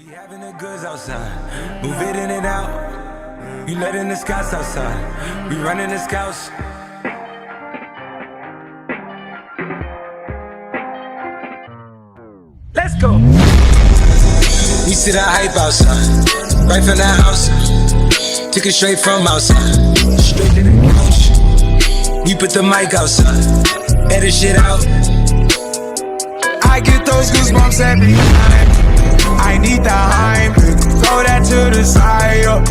We having the goods outside, move it in and out. You letting the scouts outside, we running the scouts. Let's go. We see the hype outside, right from the house. Took it straight from outside, straight to the couch. We put the mic outside, edit shit out. I get those goosebumps every time. I need the Heimlich, throw that to the side, yo.